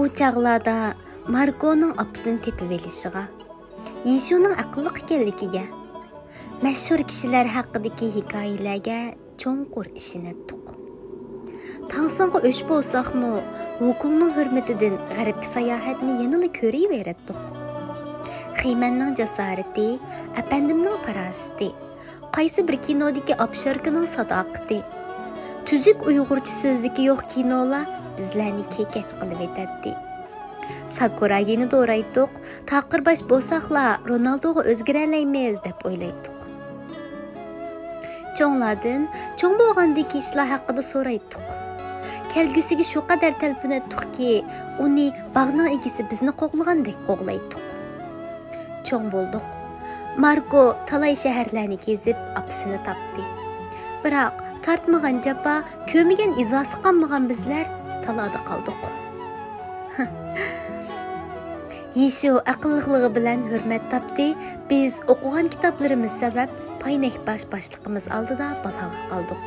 O çağlarda Margo'nun apısını tepip elişiga, Yishu'nun aqıllık ekanligiga, məşhur kişiler haqqidagi hikoyalarga cho'nqur ishinatdik. Tangsanga o'ch bo'lsaqmi, Wukongning hurmatidan g'arbga sayohatni yanada ko'raveratdik. Xiymanning jasorati, apandimning farosati, qaysi bir kinodagi obshirkining sadoqati, tuzuk uyg'urcha so'zligi yo'q kinolar bizlarni kekach qilib etadi. Sakuragini do'raydiq, taqirbash bo'lsaqla Ronaldoga o'zgaralaymiz deb o'ylaydiq. Cho'nglardan cho'ng bo'lgandagi ishlar haqida so'raydiq. Kelgusiga shu qadar talpinatdiqki, uni bog'ning egisi bizni qo'g'lagandek qo'g'laydiq. Cho'ng bo'ldik. Margo talay shaharlarni kezib, apsini topdi. Biroq tartmagan japa, ko'migan izosi qolmagan bizlar talada qoldik. Yishu aqlliqligi bilan hurmat topdi. Biz o'qigan kitoblarimiz sabab paynak boshliqimiz oldida baloga qoldik.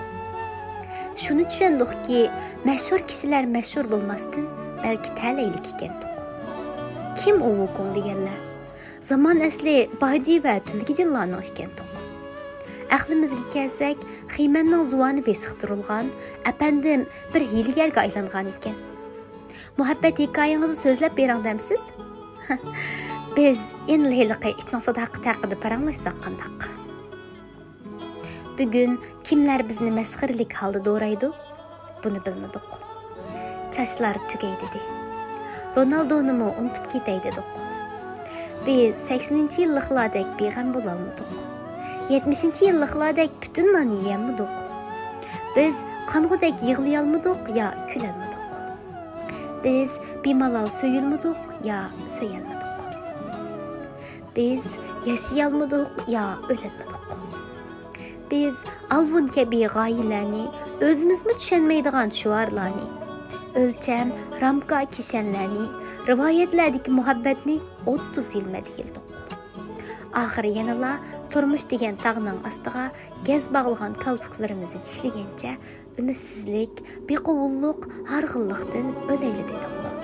Shuni tushundikki, mashhur kishilar mashhur bo'lmasdan, balki talaylik ekandik. Kim u Wukong deganlar? Zaman asli Baji va Tulgijillarning ekandik. Aqlimizga kelsak, Xiymanning zuvoni besiqtirilgan, apandim bir hiylagarga aylangan ekan. Muhabbat hikoyangizni so'zlab bering demsiz? Biz endi hiliqi itning sadaqati haqida paranglashsak qandaq? Bugun kimlar bizni masxirlik holda do'raydi? Buni bilmadik. Chashlar tugay dedi. Ronaldoni mo unutib ketay dedik. Biz 80-yilliklardek beg'am bo'la olmadik. 70-yilliklardek bütün non yeyolmadik. Biz qanğudek yig'lay olmadik yo kula olmadik. Biz bemalol so'yilmadik yo so'yalmadik. Biz yashayolmadik yo o'lolmadik. Biz alvun kabi g'oyalarni, o'zimizmi tushunmaydigan shuarlarni, o'lcham, ramka kishanlarni, rivoyatlardagi muhabbatni 30 yilmadi yildik. Oxiri yanala turmush degan tog'ning ostiga gaz bog'lagan kalpuklarimizni tishlagancha umidsizlik, beqovullik, harg'inlikdan o'layli dedik.